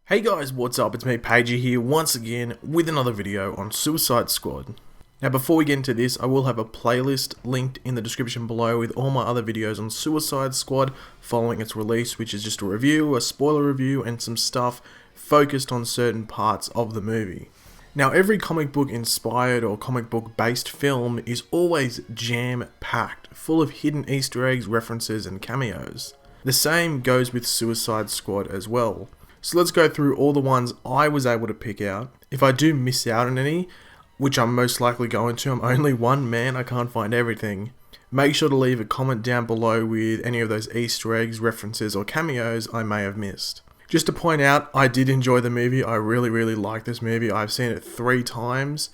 Hey guys, what's up? It's me, Pagey here, once again with another video on Suicide Squad. Now before we get into this, I will have a playlist linked in the description below with all my other videos on Suicide Squad following its release, which is just a review, a spoiler review, and some stuff focused on certain parts of the movie. Now every comic book inspired or comic book based film is always jam-packed, full of hidden Easter eggs, references, and cameos. The same goes with Suicide Squad as well. So let's go through all the ones I was able to pick out. If I do miss out on any, which I'm most likely going to, I'm only one man, I can't find everything. Make sure to leave a comment down below with any of those Easter eggs, references, or cameos I may have missed. Just to point out, I did enjoy the movie. I really like this movie. I've seen it 3 times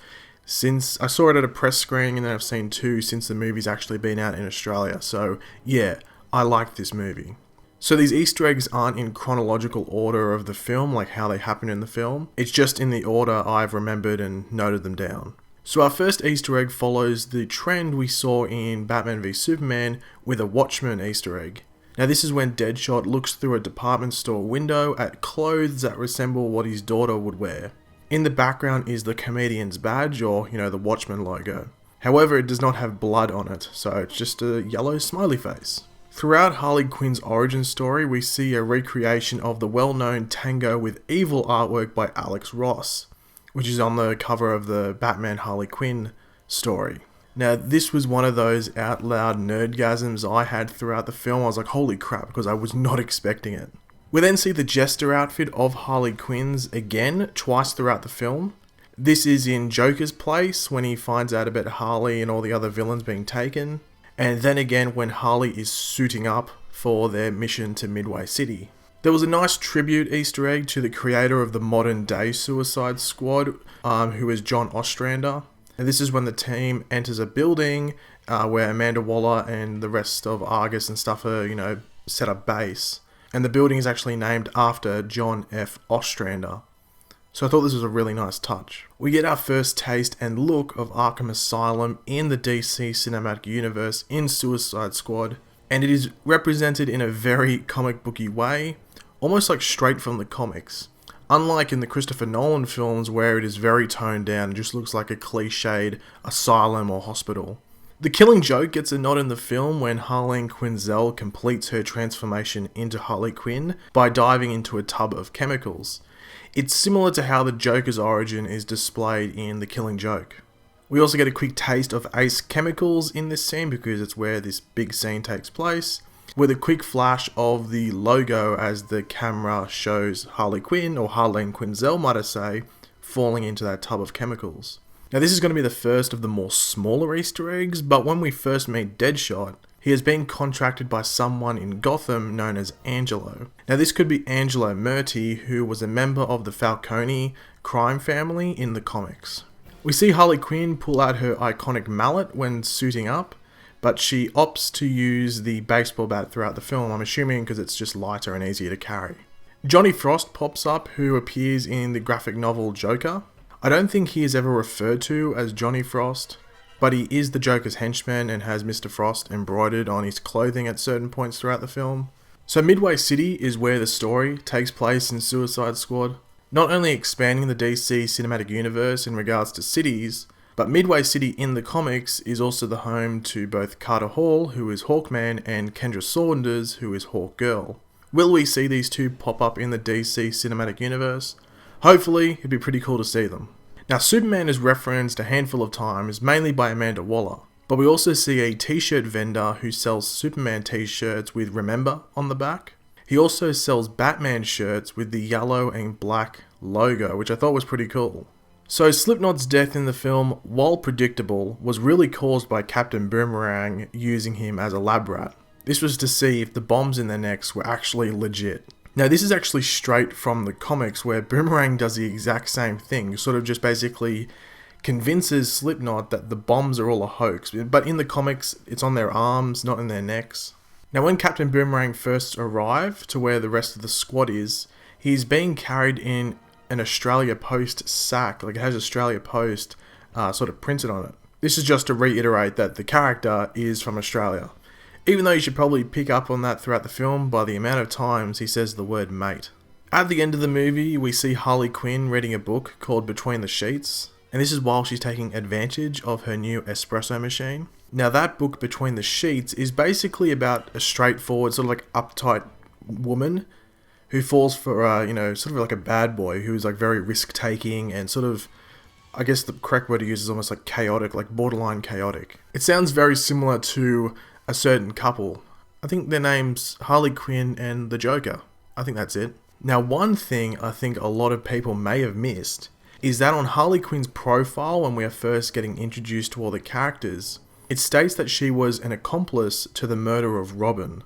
since I saw it at a press screening, and then I've seen 2 since the movie's actually been out in Australia. So yeah, I liked this movie. So these Easter eggs aren't in chronological order of the film, like how they happen in the film. It's just in the order I've remembered and noted them down. So our first Easter egg follows the trend we saw in Batman v Superman with a Watchman Easter egg. Now this is when Deadshot looks through a department store window at clothes that resemble what his daughter would wear. In the background is the comedian's badge, or the Watchman logo. However, it does not have blood on it, so it's just a yellow smiley face. Throughout Harley Quinn's origin story, we see a recreation of the well-known Tango with Evil artwork by Alex Ross, which is on the cover of the Batman Harley Quinn story. Now, this was one of those out loud nerdgasms I had throughout the film. I was like, holy crap, because I was not expecting it. We then see the Jester outfit of Harley Quinn's again, twice throughout the film. This is in Joker's place when he finds out about Harley and all the other villains being taken. And then again when Harley is suiting up for their mission to Midway City. There was a nice tribute Easter egg to the creator of the modern day Suicide Squad, who is John Ostrander. And this is when the team enters a building where Amanda Waller and the rest of Argus and stuff are, set up base. And the building is actually named after John F. Ostrander. So I thought this was a really nice touch. We get our first taste and look of Arkham Asylum in the DC cinematic universe in Suicide Squad, and it is represented in a very comic booky way, almost like straight from the comics. Unlike in the Christopher Nolan films where it is very toned down and just looks like a cliched asylum or hospital. The Killing Joke gets a nod in the film when Harleen Quinzel completes her transformation into Harley Quinn by diving into a tub of chemicals. It's similar to how the Joker's origin is displayed in The Killing Joke. We also get a quick taste of Ace Chemicals in this scene because it's where this big scene takes place, with a quick flash of the logo as the camera shows Harley Quinn, or Harleen Quinzel might I say, falling into that tub of chemicals. Now this is going to be the first of the more smaller Easter eggs, but when we first meet Deadshot, he has been contracted by someone in Gotham known as Angelo. Now this could be Angelo Murti, who was a member of the Falcone crime family in the comics. We see Harley Quinn pull out her iconic mallet when suiting up, but she opts to use the baseball bat throughout the film, I'm assuming because it's just lighter and easier to carry. Johnny Frost pops up, who appears in the graphic novel Joker. I don't think he is ever referred to as Johnny Frost, but he is the Joker's henchman and has Mr. Frost embroidered on his clothing at certain points throughout the film. So Midway City is where the story takes place in Suicide Squad, not only expanding the DC cinematic universe in regards to cities, but Midway City in the comics is also the home to both Carter Hall, who is Hawkman, and Kendra Saunders, who is Hawkgirl. Will we see these two pop up in the DC cinematic universe? Hopefully, it'd be pretty cool to see them. Now, Superman is referenced a handful of times, mainly by Amanda Waller, but we also see a t-shirt vendor who sells Superman t-shirts with Remember on the back. He also sells Batman shirts with the yellow and black logo, which I thought was pretty cool. So Slipknot's death in the film, while predictable, was really caused by Captain Boomerang using him as a lab rat. This was to see if the bombs in their necks were actually legit. Now this is actually straight from the comics where Boomerang does the exact same thing, sort of just basically convinces Slipknot that the bombs are all a hoax, but in the comics it's on their arms, not in their necks. Now when Captain Boomerang first arrived to where the rest of the squad is, he's being carried in an Australia Post sack, like it has Australia Post sort of printed on it. This is just to reiterate that the character is from Australia. Even though you should probably pick up on that throughout the film by the amount of times he says the word mate. At the end of the movie, we see Harley Quinn reading a book called Between the Sheets, and this is while she's taking advantage of her new espresso machine. Now that book, Between the Sheets, is basically about a straightforward, sort of like uptight woman who falls for, sort of like a bad boy who's like very risk-taking and sort of, I guess the correct word to use is almost like chaotic, like borderline chaotic. It sounds very similar to a certain couple. I think their name's Harley Quinn and the Joker. I think that's it. Now, one thing I think a lot of people may have missed is that on Harley Quinn's profile, when we are first getting introduced to all the characters, it states that she was an accomplice to the murder of Robin.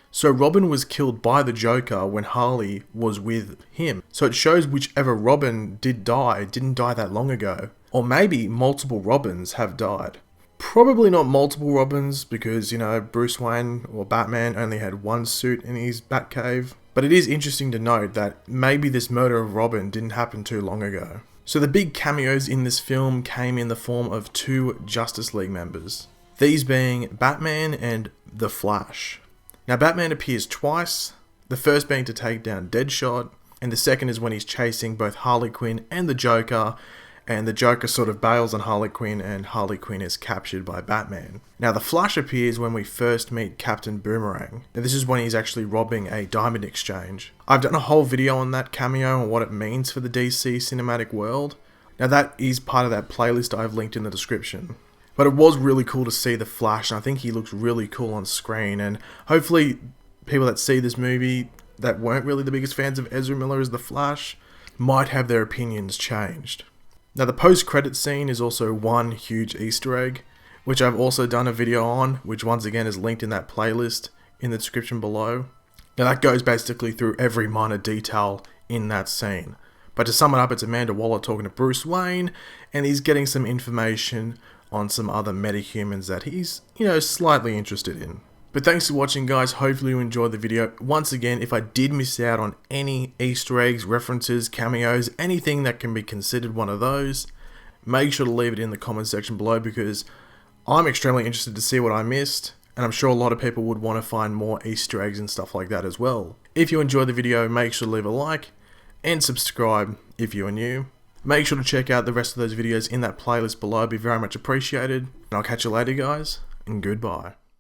So Robin was killed by the Joker when Harley was with him. So it shows whichever Robin didn't die that long ago. Or maybe multiple Robins have died. Probably not multiple Robins because, Bruce Wayne or Batman only had one suit in his Batcave. But it is interesting to note that maybe this murder of Robin didn't happen too long ago. So the big cameos in this film came in the form of 2 Justice League members. These being Batman and The Flash. Now Batman appears twice, the first being to take down Deadshot, and the second is when he's chasing both Harley Quinn and the Joker, and the Joker sort of bails on Harley Quinn and Harley Quinn is captured by Batman. Now the Flash appears when we first meet Captain Boomerang. Now this is when he's actually robbing a diamond exchange. I've done a whole video on that cameo and what it means for the DC cinematic world. Now that is part of that playlist I've linked in the description. But it was really cool to see the Flash, and I think he looks really cool on screen, and hopefully people that see this movie that weren't really the biggest fans of Ezra Miller as the Flash might have their opinions changed. Now the post-credit scene is also one huge Easter egg, which I've also done a video on, which once again is linked in that playlist in the description below. Now that goes basically through every minor detail in that scene. But to sum it up, it's Amanda Waller talking to Bruce Wayne, and he's getting some information on some other metahumans that he's, slightly interested in. But thanks for watching, guys. Hopefully you enjoyed the video. Once again, if I did miss out on any Easter eggs, references, cameos, anything that can be considered one of those, make sure to leave it in the comment section below because I'm extremely interested to see what I missed, and I'm sure a lot of people would want to find more Easter eggs and stuff like that as well. If you enjoyed the video, make sure to leave a like and subscribe if you are new. Make sure to check out the rest of those videos in that playlist below. It'd be very much appreciated. And I'll catch you later, guys, and goodbye.